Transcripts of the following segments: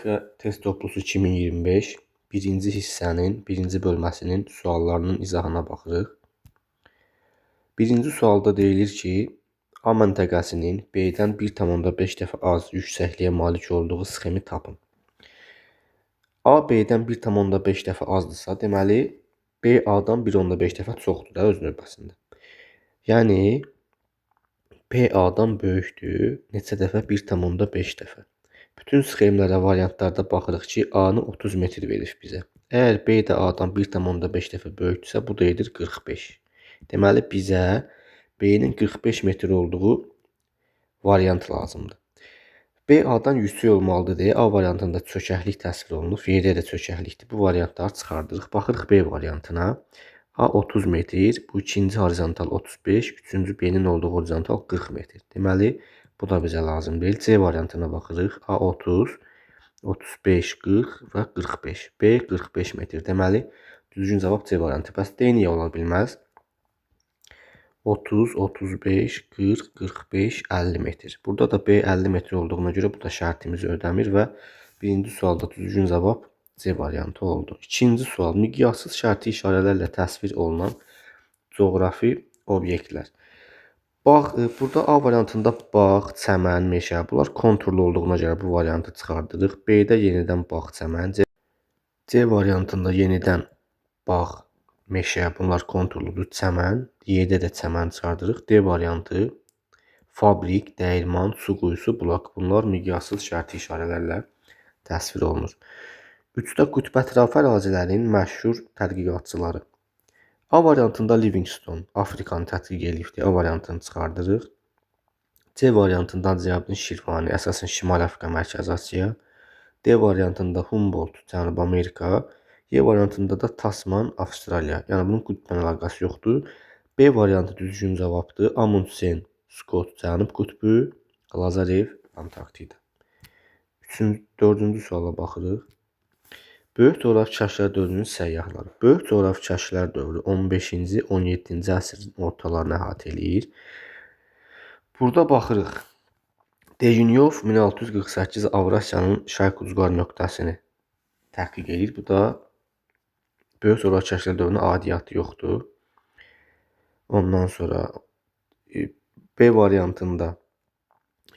Matematika test toplusu 2025 birinci hissənin birinci bölməsinin suallarının izahına baxırıq. Birinci sualda deyilir ki, A məntəqəsinin B-dən 1,5 dəfə az yüksəkliyə malik olduğu sxemi tapın. A B-dən 1,5 dəfə azdırsa, deməli B A-dan 1,5 dəfə çoxdur da öz növbəsində. Yəni B A-dan böyükdür. Neçə dəfə? 1,5 dəfə. Bütün sxemlərə, variantlarda baxırıq ki, A-nı 30 metr verir bizə. Əgər B də A-dan 1,5 dəfə böyükdürsə, bu da edir 45. Deməli, bizə B-nin 45 metr olduğu variant lazımdır. B A-dan yüksək olmalıdır deyə A variantında çökəklik təsvir olunub. Yerdə də çökəklikdir. Bu variantları çıxardırıq. Baxırıq B variantına. A 30 metr, bu ikinci horizontal 35, üçüncü B-nin olduğu horizontal 40 metr. Deməli, bu da bizə lazım deyil. C variantına baxırıq. A 30, 35, 40 və 45. B 45 metr. Deməli, düzgün cavab C variantı. Bəs D niyə ola bilməz? 30, 35, 40, 45, 50 metr. Burada da B 50 metr olduğuna görə bu da şərtimizi ödəmir və birinci sualda düzgün cavab C variantı oldu. İkinci sual. Miqyassız şərti işarələrlə təsvir olunan coğrafi obyektlər. Burada A variantında bağ, çəmən, meşə, bunlar konturlu olduğuna görə bu variantı çıxardırıq. B-də yenidən bağ, çəmən, C variantında yenidən bağ, meşə, bunlar konturludur, çəmən, Y-də də çəmən çıxardırıq. D variantı fabrik, dəyirman, su quyusu, bulaq, bunlar miqyassız şərti işarələrlə təsvir olunur. 3-də qütbətrafı ərazilərin məşhur tədqiqatçıları. A variantında Livingstone, Afrikanı tədqiq edibdir. A variantını çıxardırıq. C variantında Cəbrin Şirvani, əsasən Şimali Afrika, Mərkəzi Asiya. D variantında Humboldt, Cənubi Amerika. Y variantında da Tasman, Avstraliya. Yəni bunun qütblə əlaqəsi yoxdur. B variantı düzgün cavabdır. Amundsen, Skot, Cənub qütbü. Lazarev, Antarktida. 4-cü suala baxırıq. Böyük coğrafi kəşflər dövrünün səyyahları. Böyük coğrafi kəşflər dövrü 15-ci, 17-ci əsrin ortalarını əhatə eləyir. Burada baxırıq. Dejunyov 1648 Avrasiyanın şərq ucqar nöqtəsini tədqiq edir. Bu da böyük coğrafi kəşflər dövrünün adiyyatı yoxdur. Ondan sonra B variantında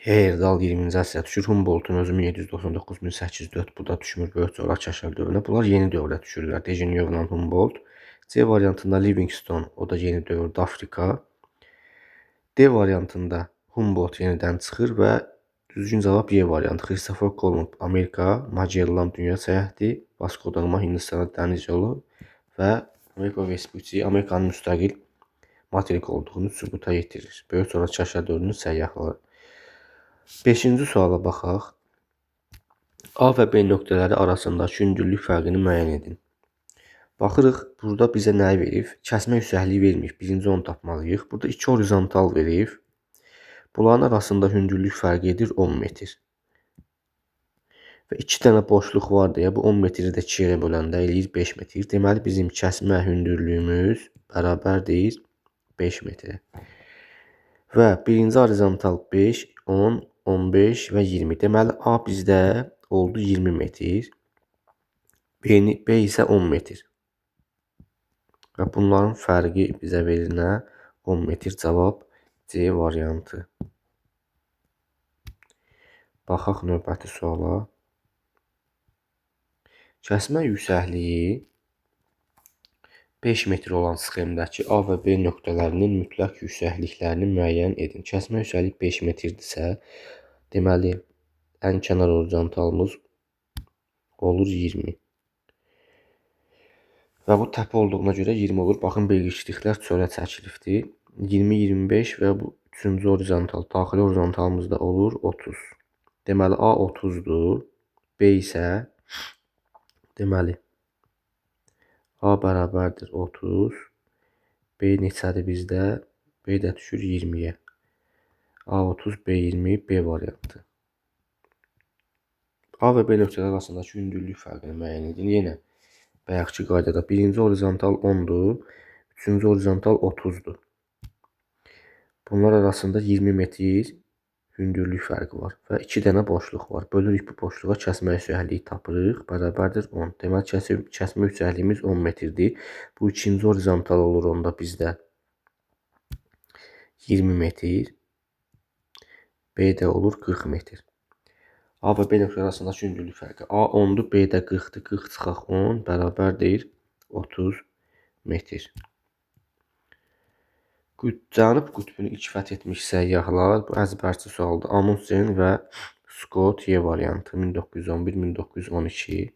Heyerdahl 20-ci əsrə düşür. Humboldtun özü 1799-1804, bu da düşmür böyük coğrafi kəşflər dövrünə. Bunlar yeni dövrə düşürlər. Dejunyovla Humboldt. C variantında Livingstone, o da yeni dövrdə Afrika. D variantında Humboldt yenidən çıxır və düzgün cavab Y variantı. Christopher Columb Amerika, Magellan dünya səyahəti, Vasco da Gama Hindistana dəniz yolu və Amerika Vespucci Amerikanın müstəqil materik olduğunu sübuta yetirir. Böyük coğrafi kəşflər dövrünün səyyahları. 5-ci suala baxaq. A və B nöqtələri arasındakı hündürlük fərqini müəyyən edin. Baxırıq, burada bizə nəyi verib? Kəsmə yüksəkliyi verməyib. Birinci onu tapmalıyıq. Burada 2 horizontal verib. Bunların arasında hündürlük fərqi edir 10 metr. Və 2 dənə boşluq var deyə bu 10 metri də 2-yə böləndə eləyir 5 metr. Deməli, bizim kəsmə hündürlüyümüz bərabərdir 5 metrə. Və birinci horizontal 5, 10, 15 və 20. Deməli, A bizdə oldu 20 metr. B isə 10 metr. Və bunların fərqi bizə verir nə? 10 metr. Cavab C variantı. Baxaq növbəti suala. Kəsmə yüksəkliyi 5 metr olan sxemdəki A və B nöqtələrinin mütləq yüksəkliklərini müəyyən edin. Kəsmə yüksəklik 5 metrdirsə, deməli, ən kənar horizontalımız olur 20. Və bu təpə olduğuna görə 20 olur. Baxın, belirgişliklər çölə çəkilibdir. 20, 25 və bu üçüncü horizontal, daxili horizontalımız da olur 30. Deməli, A 30-dur. B isə, deməli, A bərabərdir 30. B neçədir bizdə? B də düşür 20-yə. A 30, B 20, B variantı. A və B nöqtələri arasındakı hündürlük fərqini müəyyən edin. Yenə bayaqki qaydada birinci horizontal 10-dur, üçüncü horizontal 30-dur. Bunlar arasında 20 metr hündürlük fərqi var və 2 dənə boşluq var. Bölürük bu boşluğa, kəsmə yüksəkliyi tapırıq. Bərabərdir 10. Deməli kəsmə yüksəkliyimiz 10 metrdir. Bu ikinci horizontal olur onda bizdə 20 metr. B də olur 40 metr. A və B nöqtələri arasındakı hündürlük fərqi. A 10-dur, B də 40-dır. 40 çıxaq 10 bərabərdir 30 metr. Cənub qütbünü ilk fəth etmiş səyyahlar, bu əzbərçi sualdır. Amundsen və Scott Y variantı 1911-1912.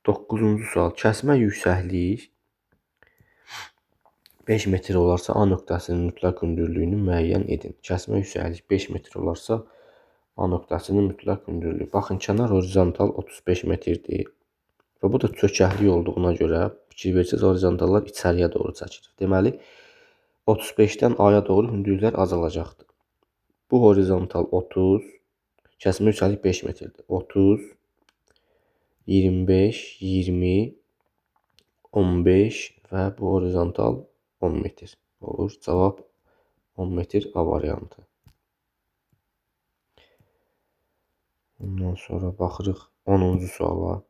9-cu sual. Kəsmə yüksəklik 5 metr olarsa A nöqtəsinin mütləq hündürlüyünü müəyyən edin. Kəsmə yüksəklik 5 metr olarsa A nöqtəsinin mütləq hündürlüyü. Baxın, kənar horizontal 35 metrdir. Və bu da çökəklik olduğuna görə fikir versəz horizontallar içəriyə doğru çəkilir. Deməli 35-dən A-ya doğru hündürlüklər azalacaqdır. Bu horizontal 30, kəsmə yüksəklik 5 metrdir. 30, 25, 20, 15 və bu horizontal 10 metr olur. Cavab 10 metr A variantı. Ondan sonra baxırıq 10-cu suala.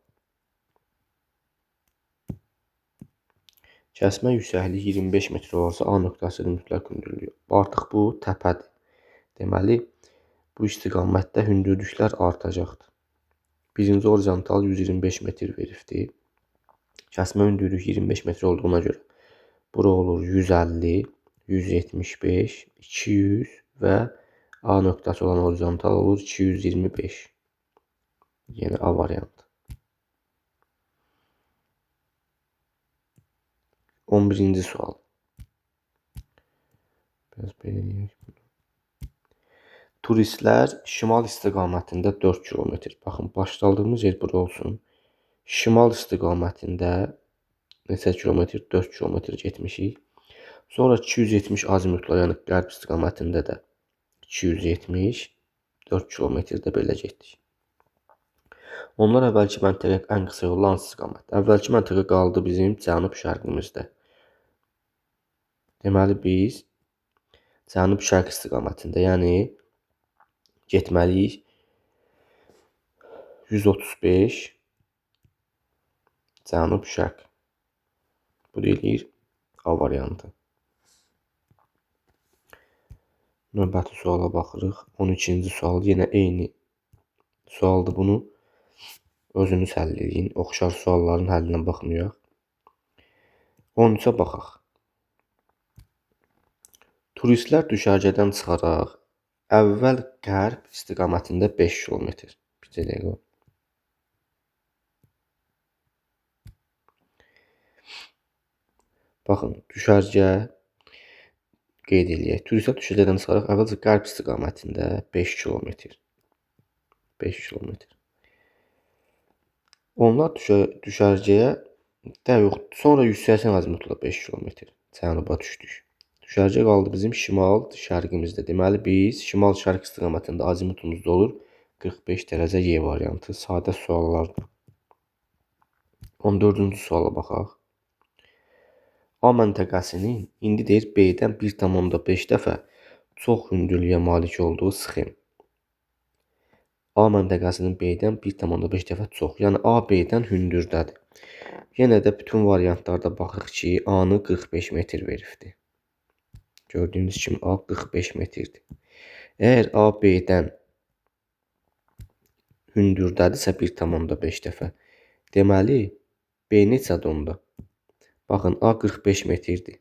Kəsmə yüksəkliyi 25 metr olarsa A nöqtəsinin mütləq hündürlüyü. Artıq bu təpədir. Deməli, bu istiqamətdə hündürlüklər artacaqdır. Birinci horizontal 125 metr veribdir. Kəsmə hündürlük 25 metr olduğuna görə bura olur 150, 175, 200 və A nöqtəsi olan horizontal olur 225. Yəni A variantı. 11-ci sual. Turistlər şimal istiqamətində 4 kilometr. Baxın, başladığımız yer bura olsun. Şimal istiqamətində neçə kilometr? 4 kilometr getmişik. Sonra 270 azimutla, yəni qərb istiqamətində də 270, 4 kilometrdə belə getdik. Onlar əvvəlki məntəqə ən qısa yolla hansı istiqamət? Əvvəlki məntəqə qaldı bizim cənub-şərqimizdə. Deməli, biz cənub-şərq istiqamətində, yəni getməliyik 135 cənub-şərq. Bu deyilir A variantı. Növbəti suala baxırıq. 12-ci sual. Yenə eyni sualdır. Bunu özünüz həll edin. Oxşar sualların həllinə baxmayaq. 13-ə baxaq. Turistlər düşərgədən çıxaraq əvvəl qərb istiqamətində 5 kilometr. Bir dəqiqə. Baxın, düşərgə qeyd eləyək. Turistlər düşərgədən çıxaraq əvvəlcə qərb istiqamətində 5 kilometr. 5 kilometr. Onlar düşərgəyə sonra 180 azimutla 5 kilometr cənuba düşdük. Düşərgə qaldı bizim şimal-şərqimizdə. Deməli, biz şimal-şərq istiqamətində azimutumuzda olur 45 dərəcə Y variantı. Sadə suallardır. 14-cü suala baxaq. A məntəqəsinin indi deyir B-dən 1,5 dəfə çox hündürlüyə malik olduğu sxem. A məntəqəsinin B-dən 1,5 dəfə çox. Yəni A B-dən hündürdədir. Yenə də bütün variantlarda baxırıq ki, A-nı 45 metr veribdir. Gördüyünüz kimi A 45 metrdir. Əgər A B-dən hündürdədirsə 1,5 dəfə. Deməli, B neçədir onda? Baxın, A 45 metrdir.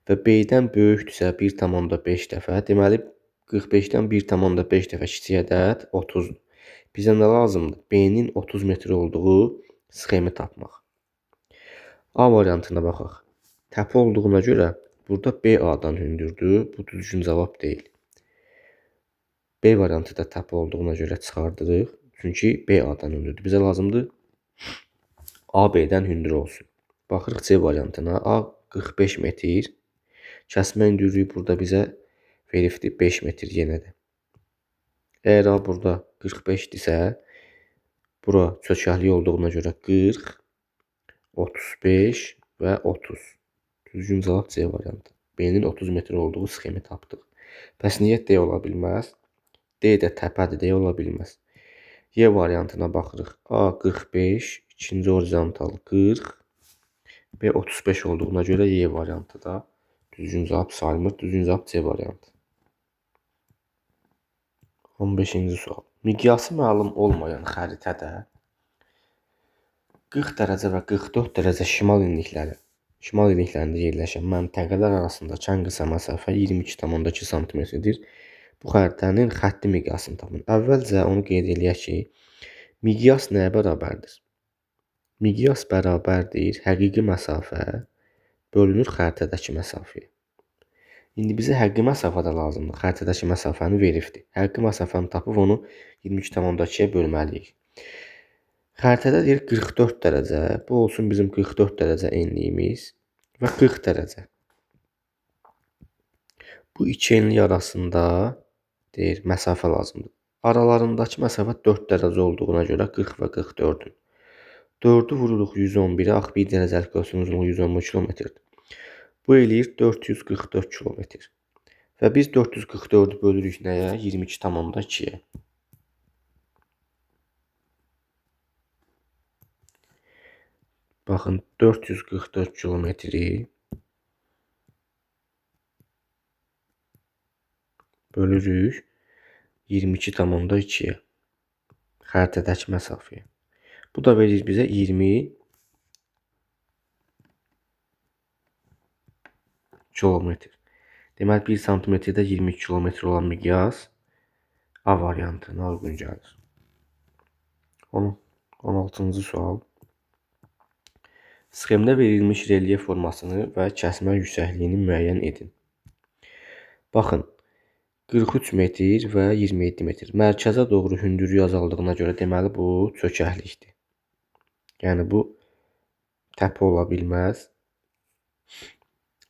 Və B-dən böyükdürsə 1,5 dəfə. Deməli, 45-dən 1,5 dəfə kiçik ədəd 30-dur. Bizə nə lazımdır? B-nin 30 metr olduğu sxemi tapmaq. A variantına baxaq. Təpə olduğuna görə burada B A-dan hündürdür. Bu düzgün cavab deyil. B variantı da təpə olduğuna görə çıxardırıq. Çünki B A-dan hündürdür. Bizə lazımdır A B-dən hündür olsun. Baxırıq C variantına. A 45 metr. Kəsmə hündürlüyü burada bizə veribdir 5 metr yenə də. Əgər A burada 45-dirsə, bura çökəklik olduğuna görə 40, 35 və 30. Düzgün cavab C variantı. B-nin 30 metr olduğu sxemi tapdıq. Bəs niyə D ola bilməz? D də təpədir deyə ola bilməz. Y variantına baxırıq. A 45, ikinci horizontal 40, B 35 olduğuna görə Y variantı da düzgün cavab sayılmır. Düzgün cavab C variantı. 15-ci sual. Miqyası məlum olmayan xəritədə 40 dərəcə və 44 dərəcə şimal enliklərində yerləşən məntəqələr arasındakı ən qısa məsafə 22,2 sm-dir. Bu xəritənin xətti miqyasını tapın. Əvvəlcə onu qeyd eləyək ki, miqyas nəyə bərabərdir? Miqyas bərabərdir həqiqi məsafə bölünür xəritədəki məsafəyə. İndi bizə həqiqi məsafə də lazımdır. Xəritədəki məsafəni veribdir. Həqiqi məsafəni tapıb onu 22,2-yə bölməliyik. Xəritədə deyir 44 dərəcə. Bu olsun bizim 44 dərəcə enliyimiz və 40 dərəcə. Bu iki enlik arasında deyir məsafə lazımdır. Aralarındakı məsafə 4 dərəcə olduğuna görə 40 və 44-ün. 4-ü vururuq 111-ə, axı 1 dərəcəlik qövsün uzunluğu 111 kilometrdir. Bu eləyir 444 kilometr. Və biz 444-ü bölürük nəyə? 22,2-yə. Baxın, 444 kilometri bölürük 22,2-yə. Xəritədəki məsafəyə. Bu da verir bizə 20 kilometr. Deməli, 1 santimetrdə 22 kilometr olan miqyas A variantına uyğun gəlir. 16-cı sual. Sxemdə verilmiş relyef formasını və kəsmə yüksəkliyini müəyyən edin. Baxın, 43 metr və 27 metr. Mərkəzə doğru hündürlük azaldığına görə deməli bu çökəklikdir. Yəni bu təpə ola bilməz.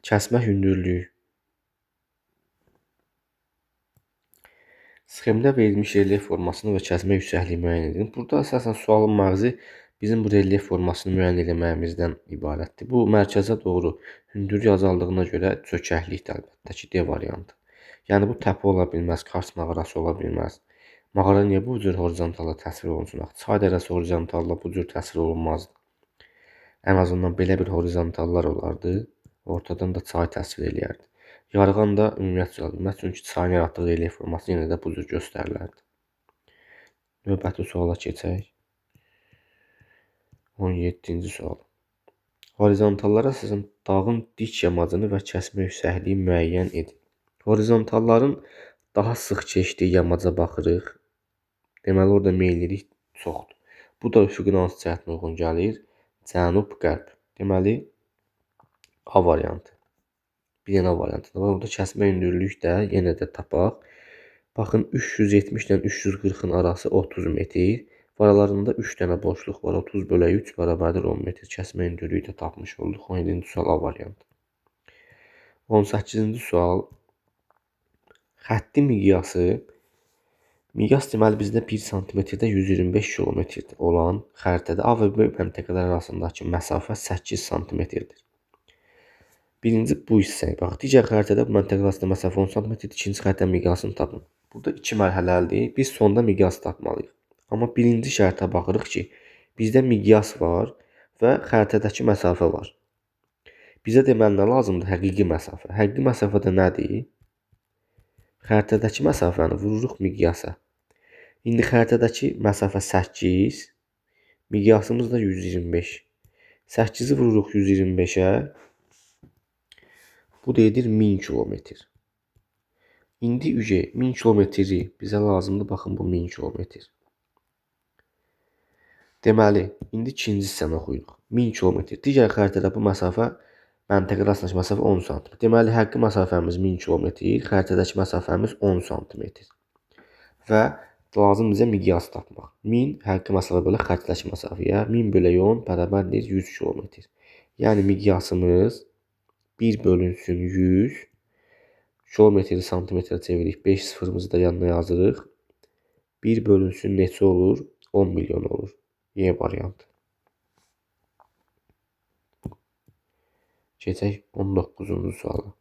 Kəsmə hündürlüyü. Sxemdə verilmiş relyef formasını və kəsmə yüksəkliyi müəyyən edin. Burada əsasən sualın məğzi bizim bu relyef formasını müəyyən etməyimizdən ibarətdir. Bu mərkəzə doğru hündürlük azaldığına görə çökəklikdir əlbəttə ki, D variantı. Yəni bu təpə ola bilməz, Kars mağarası ola bilməz. Mağara niyə bu cür horizontalda təsvir olunsun? Çay dərəsi horizontalda bu cür təsvir olunmazdı. Ən azından belə bir horizontallar olardı. Ortadan da çay təsvir eləyərdi. Yarğan da ümumiyyətcə olmaz, çünki çayın yaratdığı relyef forması yenə də bu cür göstərilərdi. Növbəti suala keçək. 17-ci sual. Horizontallara əsasən dağın dik yamacını və kəsmə yüksəkliyi müəyyən edin. Horizontalların daha sıx keçdiyi yamaca baxırıq. Deməli, orada meyillilik çoxdur. Bu da üfüqün hansı cəhətinə uyğun gəlir? Cənub-qərb. Deməli, A variantı. Bir dənə variantı da var. Orada kəsmə hündürlük də yenə də tapaq. Baxın, 370-dən 340-ın arası 30 metr. Aralarında 3 dənə boşluq var. 30/3 bərabərdir 10 metr. Kəsmə hündürlüyü də tapmış olduq. 17-ci sual A variantı. 18-ci sual. Xətti miqyası. Miqyas deməli bizdə 1 santimetrdə 125 kilometrdir olan xəritədə A və B məntəqələr arasındakı məsafə 8 santimetrdir. Birinci bu hissəyə bax. Digər xəritədə bu məntəqələr arasında məsafə 10 santimetrdir. İkinci xəritənin miqyasını tapın. Burada 2 mərhələlidir. Biz sonda miqyası tapmalıyıq. Amma birinci şərtə baxırıq ki, bizdə miqyas var və xəritədəki məsafə var. Bizə deməli nə lazımdır? Həqiqi məsafə. Həqiqi məsafə də nədir? Xəritədəki məsafəni vururuq miqyasa. İndi xəritədəki məsafə 8, miqyasımız da 125. 8-i vururuq 125-ə. Bu da edir 1000 kilometr. İndi 1000 kilometri bizə lazımdır. Baxın, bu 1000 kilometr. Deməli, indi ikinci hissəni oxuyuruq. 1000 kilometr. Digər xəritədə bu məsafə, məntəqə arasındakı məsafə 10 sm. Deməli, həqiqi məsafəmiz 1000 kilometr, xəritədəki məsafəmiz 10 sm. Və lazım bizə miqyas tapmaq. 1000 həqiqi məsafə bölə xəritədəki məsafəyə. 1000 bölü 10 bərabərdir 100 kilometr. Yəni miqyasımız 1 bölünsün 100. Kilometri santimetrə çeviririk. 5 sıfırımızı da yanına yazırıq. 1 bölünsün neçə olur? 10 milyon olur. Y variantı. Keçək 19-cu suala.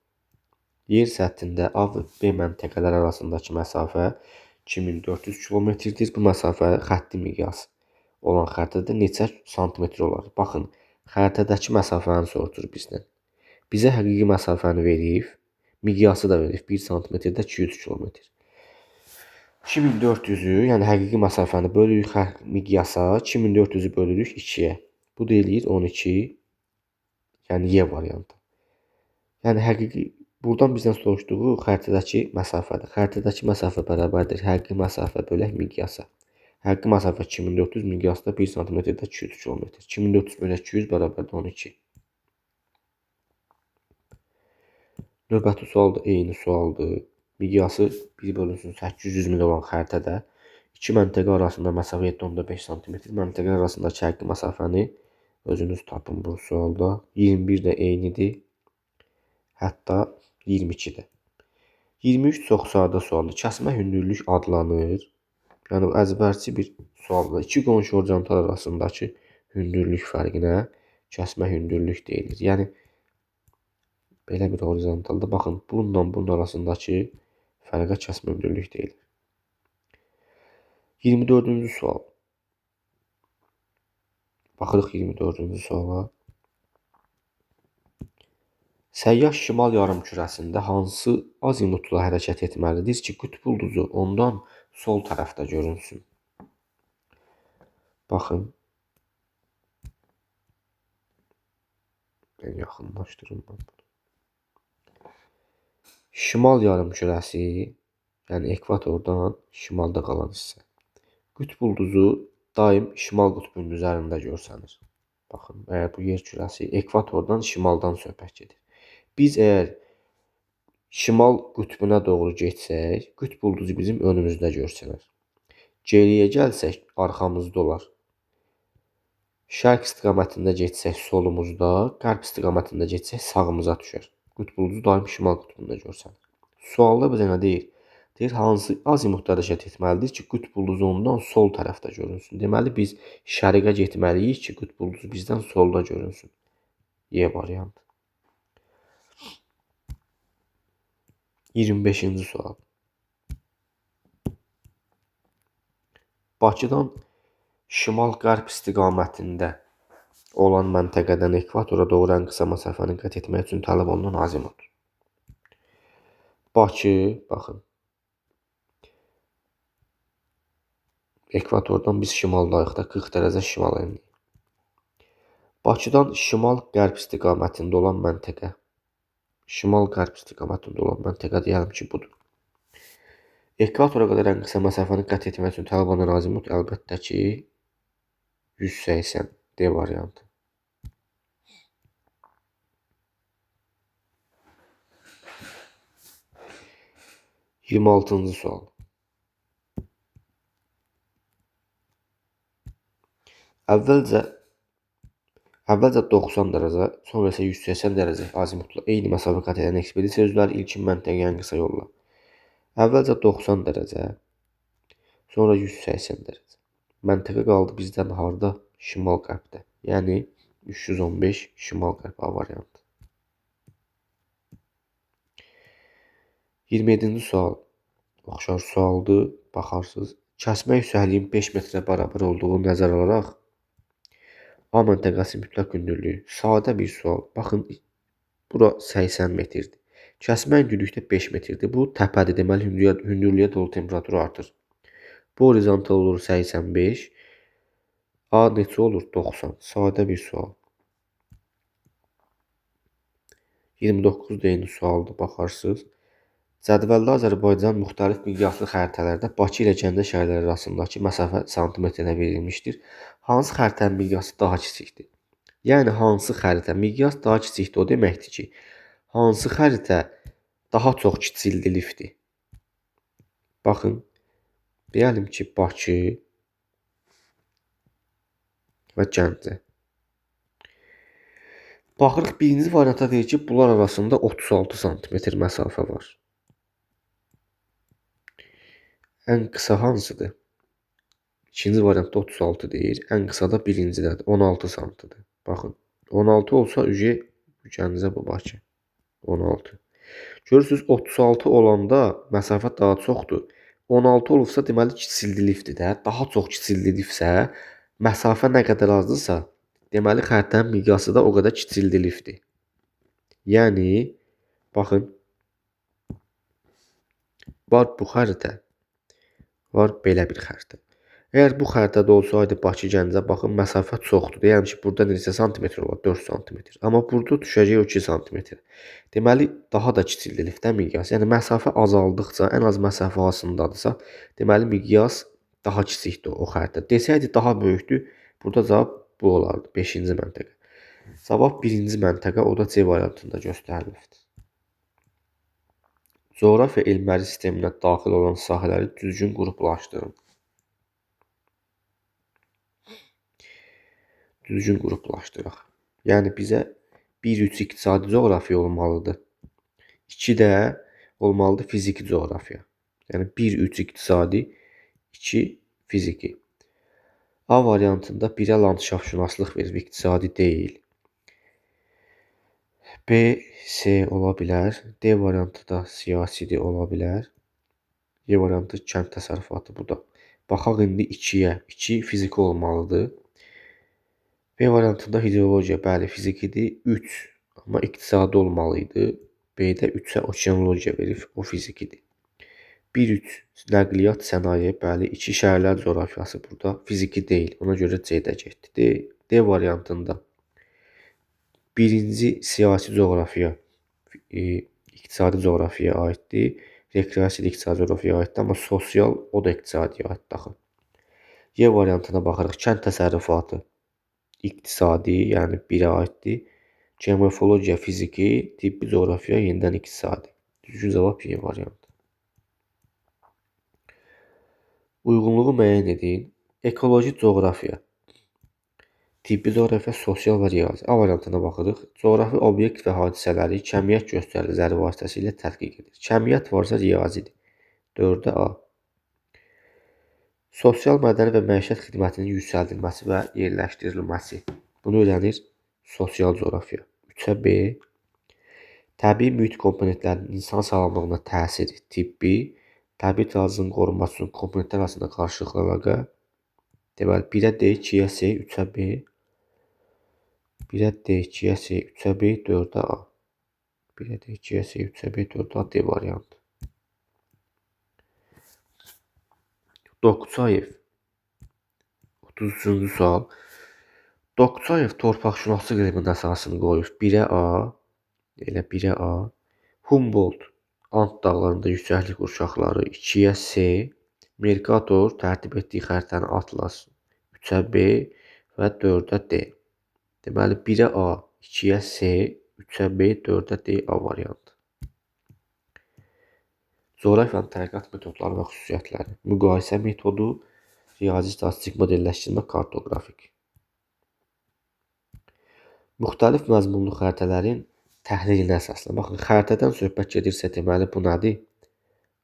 Yer səthində A və B məntəqələr arasındakı məsafə 2400 kilometrdir. Bu məsafə xətti miqyas olan xəritədə neçə santimetr olar? Baxın, xəritədəki məsafəni soruşur bizdən. Bizə həqiqi məsafəni verib, miqyası da verib 1 santimetrdə 200 kilometr. 2400-ü, yəni həqiqi məsafəni bölürük miqyasa, 2400-ü bölürük 2-yə. Bu da eləyir 12, yəni Y variantı. Yəni həqiqi buradan bizdən soruşduğu xəritədəki məsafədir. Xəritədəki məsafə bərabərdir həqiqi məsafə bölək miqyasa. Həqiqi məsafə 2400, miqyasda 1 santimetrdə 200 kilometr. 2400 bölək 200 bərabərdir 12. Növbəti sual da eyni sualdır. Miqyası 1 bölünsün 800 mil olan xəritədə 2 məntəqə arasında məsafə 7.5 cm. Məntəqə arasındakı həqiqi məsafəni özünüz tapın bu sualda. 21 də eynidir. Hətta 22-də. 23 çox sadə sualdır. Kəsmə hündürlük adlanır. Yəni əzbərçi bir sualdır. İki qonşu oryantal arasındakı hündürlük fərqinə kəsmə hündürlük deyilir. Yəni belə bir horizontalda baxın, bununla bunun arasındakı fərqə kəsmə hündürlük deyilir. 24-cü sual. Baxırıq 24-cü suala. Səyyah şimal yarımkürəsində hansı azimutla hərəkət etməlidir ki, qütb ulduzu ondan sol tərəfdə görünsün? Baxın. Ben yaxınlaşdırım bunu. Şimal yarımkürəsi, yəni ekvatordan şimalda qalan hissə. Qütb ulduzu daim şimal qütbünün üzərində görsənir. Baxın, əgər bu yer kürəsi ekvatordan şimaldan söhbət gedir. Biz əgər şimal qütbünə doğru getsək, qütb ulduzu bizim önümüzdə görsənər. Geriyə gəlsək, arxamızda olar. Şərq istiqamətində getsək solumuzda, qərb istiqamətində getsək sağımıza düşər. Qütb ulduzu daim şimal qütbündə görsənir. Sualda bizə nə deyir? Deyir, hansı azimutda hərəkət etməlidir ki, qütb ulduzu ondan sol tərəfdə görünsün. Deməli, biz şərqə getməliyik ki, qütb ulduzu bizdən solda görünsün. Y variantı. 25-ci sual. Bakıdan şimal-qərb istiqamətində olan məntəqədən ekvatora doğru ən qısa məsafəni qət etmək üçün tələb olunan azimut. Bakı, baxın. Ekvatordan biz şimaldayıq da 40 dərəcə şimala enirik. Bakıdan şimal-qərb istiqamətində olan məntəqə. Şimal-qərb istiqamətində olan məntəqə deyəlim ki, budur. Ekvatora qədər ən qısa məsafəni qət etmək üçün tələb olunan azimut əlbəttə ki 180 D variantı. 26-cı sual. Əvvəlcə 90 dərəcə, sonra isə 180 dərəcə azimutla eyni məsafə qət edən ekspedisiya üzvləri ilkin məntəqəyə ən qısa yolla. Əvvəlcə 90 dərəcə, sonra 180 dərəcə. Məntəqə qaldı bizdən harda? Şimal-qərbdə. Yəni 315 şimal-qərb A variantı. 27-ci sual. Oxşar sualdır. Baxarsınız. Kəsmə yüksəkliyin 5 metrə bərabər olduğu nəzərə alaraq A məntəqəsi mütləq hündürlüyü. Sadə bir sual. Baxın, bura 80 metrdir. Kəsmə hündürlükdə 5 metrdir. Bu təpədir. Deməli, hündürlüyə doğru temperaturu artır. Bu horizontal olur 85. A neçə olur? 90. Sadə bir sual. 29 da eyni sualdır. Baxarsınız. Cədvəldə Azərbaycan müxtəlif miqyaslı xəritələrdə Bakı ilə Gəncə şəhərləri arasındakı məsafə santimetrlə verilmişdir. Hansı xəritənin miqyası daha kiçikdir? Yəni, hansı xəritə miqyas daha kiçikdir? O deməkdir ki, hansı xəritə daha çox kiçildilibdir? Baxın, deyəlim ki, Bakı və Gəncə. Baxırıq, birinci varianta deyir ki, bunlar arasında 36 santimetr məsafə var. Ən qısa hansıdır? İkinci variantda 36 deyir. Ən qısa da birincidədir. 16 santidir. Baxın. 16 olsa Gəncə bu Bakı. 16. Görürsünüz 36 olanda məsafə daha çoxdur. 16 olubsa, deməli kiçildi liftdir də. Daha çox kiçildi liftsə, məsafə nə qədər azdırsa, deməli xəritənin miqyası da o qədər kiçildi liftdir. Yəni, baxın, var bu xəritə, var belə bir xəritə. Əgər bu xəritədə olsaydı Bakı Gəncə, baxın, məsafə çoxdur. Yəni ki, burada neçə santimetr olar? 4 santimetr. Amma burada düşəcək o 2 santimetr. Deməli, daha da kiçildi liftdən miqyas. Yəni, məsafə azaldıqca, ən az məsafə arasındadırsa, deməli, miqyas daha kiçikdir o xəritə. Desəydi daha böyükdür, burada cavab bu olardı, 5-ci məntəqə. Cavab 1-ci məntəqə, o da C variantında göstərilibdir. Coğrafiya elmləri sisteminə daxil olan sahələri düzgün qruplaşdırın. Düzgün qruplaşdıraq. Yəni, bizə 1-3 iqtisadi coğrafiya olmalıdır. 2 də olmalıdır fiziki coğrafiya. Yəni, 1-3 iqtisadi, 2 fiziki. A variantında 1-ə landşaftşünaslıq verir, iqtisadi deyil. B, C ola bilər. D variantı da siyasidir, ola bilər. E variantı kənd təsərrüfatı, bu da. Baxaq indi 2-yə. 2 fiziki olmalıdır. B variantında hidrologiya, bəli, fizikidir. 3, amma iqtisadi olmalıydı. B-də 3-ə okeanologiya verir, o fizikidir. 1-3 nəqliyyat sənaye, bəli, 2 şəhərlər coğrafiyası burada fiziki deyil. Ona görə C-də getdi. D variantında birinci siyasi coğrafiya iqtisadi coğrafiyaya aiddir. Rekreasiya iqtisadi coğrafiyaya aiddir, amma sosial o da iqtisadiyyata aid daxil. Y variantına baxırıq. Kənd təsərrüfatı iqtisadi, yəni 1-ə aiddir. Geomorfologiya fiziki, tibbi coğrafiya yenidən iqtisadi. Düzgün cavab Y variantı. Uyğunluğu müəyyən edin. Ekoloji coğrafiya, tibbi coğrafiya, sosial və riyazi. A variantına baxırıq. Coğrafi obyekt və hadisələri kəmiyyət göstəriciləri vasitəsilə tədqiq edir. Kəmiyyət varsa riyazidir. 4-də A. Sosial, mədəni və məişət xidmətinin yüksəldilməsi və yerləşdirilməsi. Bunu öyrənir sosial coğrafiya. 3-ə B. Təbii mühit komponentlərinin insan sağlamlığına təsiri tibbi, təbii təzyiqin qorunması üçün komponentlər arasında qarşılıqlı əlaqə. Deməli, 1-ə D, 2-yə C, 3-ə B. 1-ə D, 2-yə C, 3-ə B, 4-ə A. 1-ə D, 2-yə C, 3-ə B, 4-ə A, D variantı. Dokuçayev 33-cü sual. Dokuçayev torpaqşünaslıq elminin əsasını qoyur. 1-ə A, elə 1-ə A. Humboldt Ant dağlarında yüksəklik qurşaqları, 2-yə C. Mercator tərtib etdiyi xəritəni Atlas, 3-ə B və 4-ə D. Deməli, 1-ə A, 2-yə C, 3-ə B, 4-ə D, A variantı. Coğrafiyanın tədqiqat metodları və xüsusiyyətləri. Müqayisə metodu, riyazi statistik modelləşdirmə, kartoqrafik. Müxtəlif məzmunlu xəritələrin təhlilinə əsaslan. Baxın, xəritədən söhbət gedirsə, deməli, bu nədir?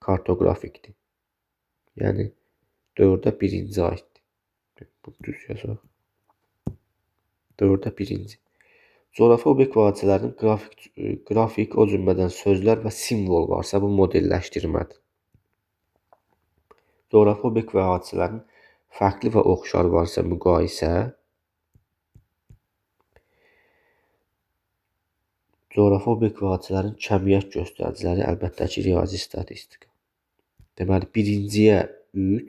Kartoqrafikdir. Yəni, 4-ə 1-ci aiddir. Bu düz yazaq. 4-ə 1-ci. Coğrafi obyekt və hadisələrinin qrafik, o cümlədən sözlər və simvol varsa, bu modelləşdirmədir. Coğrafi obyekt və hadisələrin fərqli və oxşar varsa, müqayisə. Coğrafi obyekt və hadisələrin kəmiyyət göstəriciləri, əlbəttə ki, riyazi statistika. Deməli, birinciyə 3,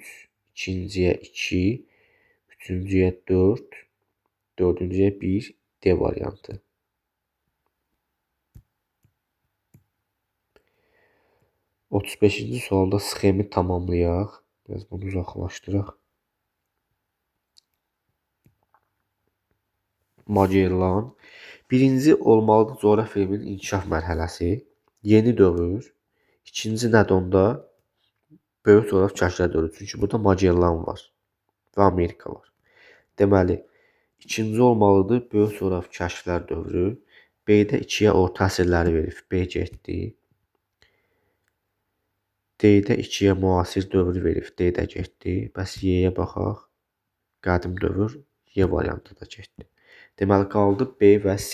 ikinciyə 2, üçüncüyə 4, dördüncüyə 1, D variantı. – 35-ci sualda sxemi tamamlayaq. Biraz bunu uzaqlaşdıraq. Magellan. Birinci olmalıdır coğrafiya elminin inkişaf mərhələsi. Yeni dövr. İkinci nədir onda? Böyük coğrafi kəşflər dövrü. Çünki burada Magellan var və Amerika var. Deməli, ikinci olmalıdır böyük coğrafi kəşflər dövrü. B-də 2-yə orta əsrləri verir. B getdi. D-də 2-yə müasir dövrü verir. D-də getdi. Bəs Y-yə baxaq. Qədim dövr. Y variantı da getdi. Deməli, qaldı B və C.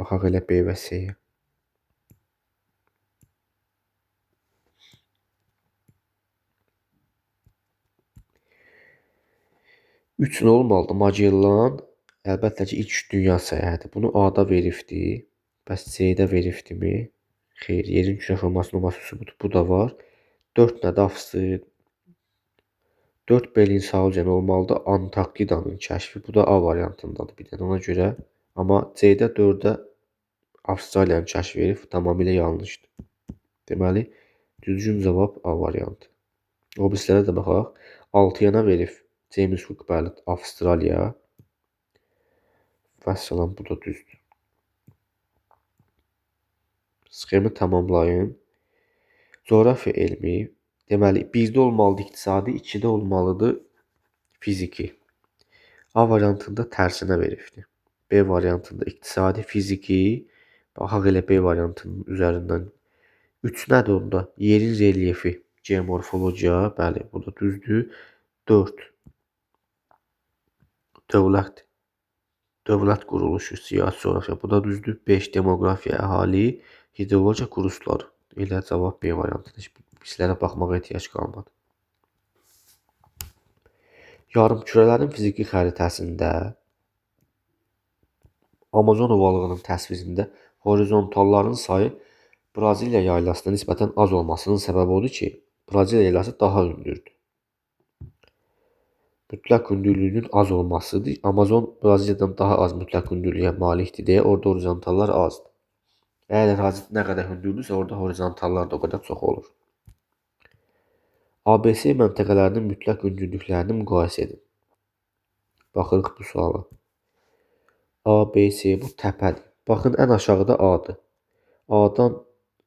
Baxaq elə B və C-yə. 3 nə olmalıdır? Magellan əlbəttə ki, ilk dünya səyahəti. Bunu A-da veribdi. Bəs C-də veribdimi? Xeyr, yerin küçə forması nümunəsi sübutu bu da var. 4 nədir? Avstriya. 4 Bellingshausen olmalıdır. Antarktidanın kəşfi. Bu da A variantındadır bir dənə ona görə. Amma C-də 4-ə Avstraliyanın kəşf verib. Tamamilə yanlışdır. Deməli, düzgün cavab A variantı. O birislərə də baxaq. 6 yana verib. James Cook bəli Avstraliya. Vəssalam, bu da düzdür. Sxemi tamamlayın. Coğrafiya elmi. Deməli, 1-də olmalıdır iqtisadi, 2-də olmalıdır fiziki. A variantında tərsinə veribdir. B variantında iqtisadi, fiziki. Baxaq elə B variantının üzərindən. 3 nədir onda? Yerin relyefi, geomorfologiya. Bəli, bu da düzdür. 4. Dövlət quruluşu, siyasi coğrafiya. Bu da düzdür. 5. Demoqrafiya, əhali, hidrologiya, kurslar. Elə cavab B variantıdır. Bizlərə baxmağa ehtiyac qalmadı. Yarımkürələrin fiziki xəritəsində Amazon ovalığının təsvirində horizontalların sayı Braziliya yaylasına nisbətən az olmasının səbəbi odur ki, Braziliya yaylası daha hündürdür. Mütləq hündürlüyünün az olmasıdır. Amazon Braziliyadan daha az mütləq hündürlüyə malikdir deyə orada horizontallar azdır. Əgər ərazi nə qədər hündürdürsə, orada horizontallar da o qədər çox olur. ABC məntəqələrinin mütləq hündürlüklərini müqayisə edin. Baxırıq bu suala. ABC bu təpədir. Baxın, ən aşağıda A-dır.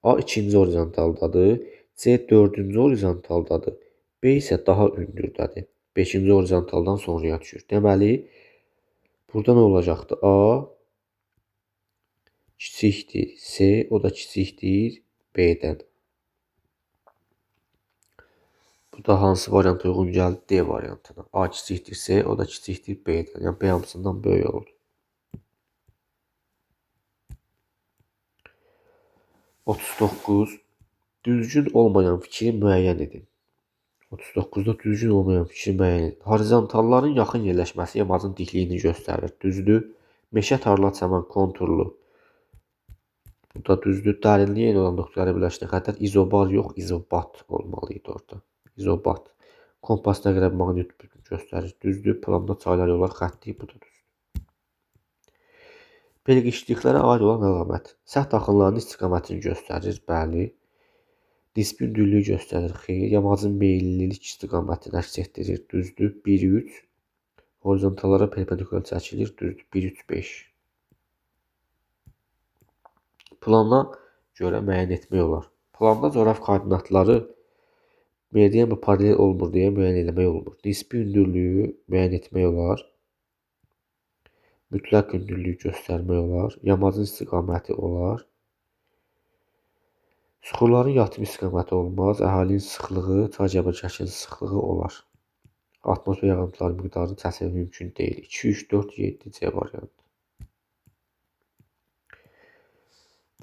A ikinci horizontaldadır. C dördüncü horizontaldadır. B isə daha hündürdədir. 5-ci horizontaldan sonraya düşür. Deməli, burada nə olacaqdır? A kiçikdir C, o da kiçikdir B-dən. Bu da hansı variant uyğun gəldi? D variantına. A kiçikdir C, o da kiçikdir B-dən. Yəni B hamısından böyük oldu. 39. Düzgün olmayan fikri müəyyən edin. 39-da düzgün olmayan fikri müəyyən edin. Horizontalların yaxın yerləşməsi yamacın dikliyini göstərir. Düzdür. Meşə, tarla, çəmən konturlu. Bu da düzdür. Dərinliyi eyni olan nöqtələri birləşdirən xəttlər izobar yox, izobat olmalı idi orada. İzobat. Kompas nə qədər maqnit göstərir. Düzdür. Planda çaylar, yollar xətti. Bu da düzdür. Belgiçliklərə aid olan əlamət. Səth axınlarının istiqamətini göstərir. Bəli. Nisbi hündürlüyü göstərir. Xeyr. Yamacın meyillilik istiqamətini əks etdirir. Düzdür. 1-3. Horizontallara perpendikular çəkilir. Düzdür. 1-3-5. Plana görə müəyyən etmək olar. Planda coğrafi koordinatları meridian və paralel olmur deyə müəyyən etmək olmur. Nisbi hündürlüyü müəyyən etmək olar. Mütləq hündürlüyü göstərmək olar. Yamacın istiqaməti olar. Süxurların yatım istiqaməti olmaz. Əhalinin sıxlığı, çay gəbəkəsinin sıxlığı olar. Atmosfer yağıntıları miqdarını təsvir mümkün deyil. 2, 3, 4, 7 C variantı.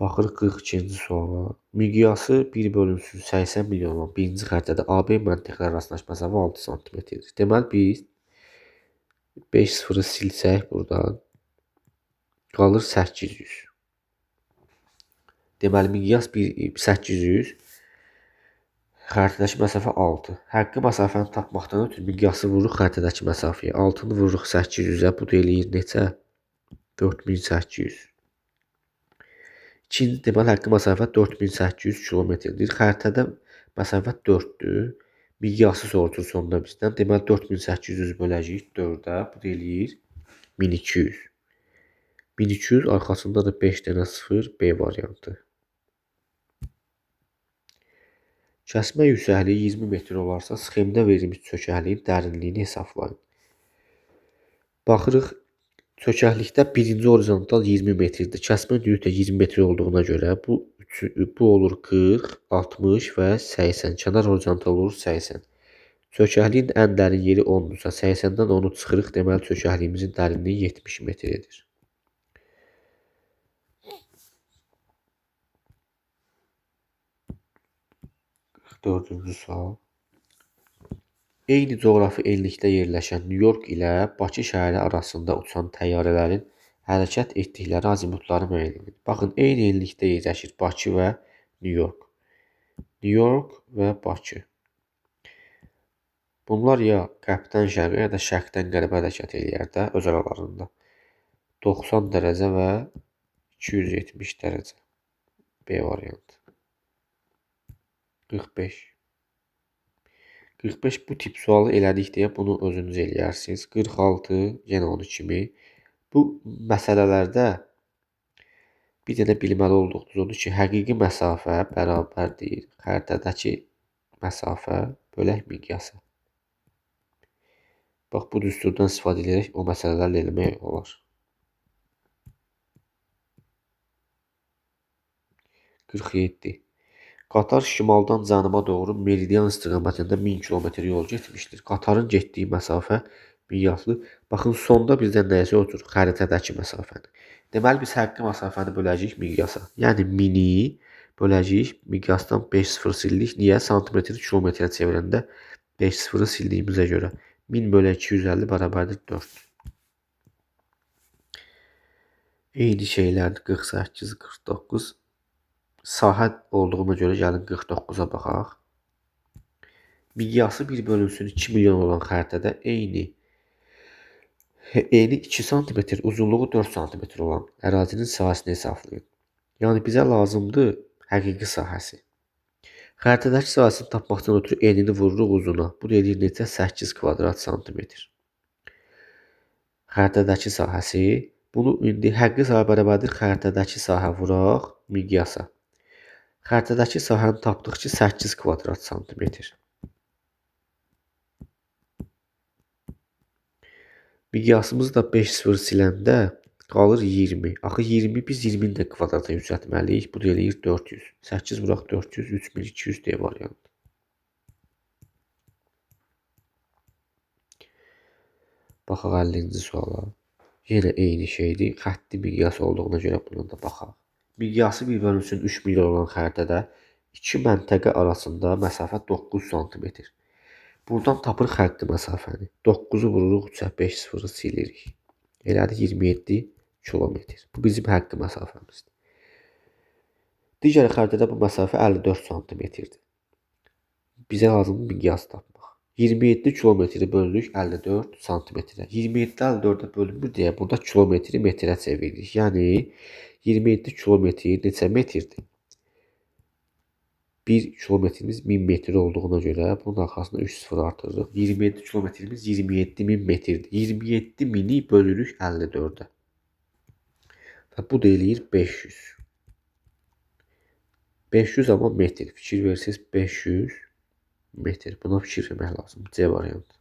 Baxırıq 42-ci suala. Miqyası 1/80 milyon olan birinci xəritədə AB məntəqələri arasındakı məsafə 6 sm-dir. Deməli, biz 5 sıfırı silsək buradan qalır 800. Deməli, miqyas 800, xəritədəki məsafə 6. Həqqi məsafəni tapmaqdan ötürü miqyası vururuq xəritədəki məsafəyə. 6-nı vururuq 800-ə, bu da eləyir neçə? 4800. İkinci, deməli, həqqi məsafə 4800 kilometrdir. Xəritədə məsafə 4-dür. Miqyası sorulur sonunda bizdən. Deməli, 4800 böləcəyik 4-ə. Bu da eləyir 1200. 1200 arxasında da 5 dənə 0 B variantı. Kəsmə yüksəkliyi 20 metr olarsa, sxemdə verilmiş çökəkliyin dərinliyini hesablayın. Baxırıq, çökəklikdə birinci horizontal 20 metrdir. Kəsmə hündürlüyü də 20 metr olduğuna görə bu olur 40, 60 və 80. Kənar horizontal olur 80. Çökəkliyin ən dərin yeri 10-dursa, 80-dən 10-u çıxırıq. Deməli, çökəkliyimizin dərinliyi 70 metrdir. Dördüncü sual. Eyni coğrafi enlikdə yerləşən Nyu-York ilə Bakı şəhəri arasında uçan təyyarələrin hərəkət etdikləri azimutları müəyyən edin. Baxın, eyni enlikdə yerləşir Bakı və Nyu-York. Nyu-York və Bakı. Bunlar ya qərbdən şərqə, ya da şərqdən qərbə hərəkət eləyər də öz aralarında. 90 dərəcə və 270 dərəcə. B variantı. 45. 45 bu tip sualı elədik deyə bunu özünüz eləyərsiniz. 46 yenə onun kimi. Bu məsələlərdə bir dənə bilməli olduğunuz odur ki, həqiqi məsafə bərabərdir xəritədəki məsafə bölək miqyasa. Bax, bu düsturdan istifadə edərək o məsələlərlə eləmək olar. 47. Qatar şimaldan cənuba doğru meridian istiqamətində 1000 km yol getmişdir. Qatarın getdiyi məsafə miqyaslı. Baxın, sonda bizdən nəyisə otur? Xəritədəki məsafəni. Deməli, biz həqiqi məsafəni böləcəyik miqyasa. Yəni, 1000-i böləcəyik miqyasdan 5 sıfır sildik. Niyə? Santimetri kilometrə çevirəndə 5 sıfırı sildiyimizə görə. 1000 bölü 250 bərabərdir 4. Eyni şeylərdir. 48, 49. Sahə olduğuna görə gəlin 49-a baxaq. Miqyası 1 bölünsün 2 milyon olan xəritədə eni 2 sm, uzunluğu 4 sm olan ərazinin sahəsini hesablayın. Yəni bizə lazımdır həqiqi sahəsi. Xəritədəki sahəsini tapmaqdan ötürü enini vururuq uzuna. Bu da eləyir necə? 8 kvadrat santimetr. Xəritədəki sahəsi. Bunu indi həqiqi sahə bərabərdir xəritədəki sahə vuraq miqyasa. Xəritədəki sahəni tapdıq ki, 8 kvadrat santimetr. Miqyasımız da 5 sıfır siləndə qalır 20. Axı 20 biz 20-ni də kvadrata yüksəltməliyik. Bu da eləyir 400. 8 vuraq 400, 3200 D variantı. Baxaq 50-ci suala. Yenə eyni şeydir. Xətti miqyas olduğuna görə buna da baxaq. Miqyası 1 bölünsün 3 milyon olan xəritədə iki məntəqə arasında məsafə 9 sm. Buradan tapırıq həqiqi məsafəni. 9-u vururuq 3-ə, 5 sıfırı silirik. Elədi 27 kilometr. Bu bizim həqiqi məsafəmizdir. Digər xəritədə bu məsafə 54 sm-dir. Bizə lazımdır miqyas tapmaq. 27 kilometri bölürük 54 sm-ə. 27 54-ə bölünmür deyə burada kilometri metrə çeviririk. Yəni 27 kilometr neçə metrdir? 1 kilometrimiz 1000 metr olduğuna görə bunun arxasında 3 sıfır artırırıq. 27 kilometrimiz 27.000 metrdir. 27.000-i bölürük 54-ə. Bu da eləyir 500. 500 amma metr. Fikir versiniz 500 metr. Buna fikir vermək lazım. C variantı.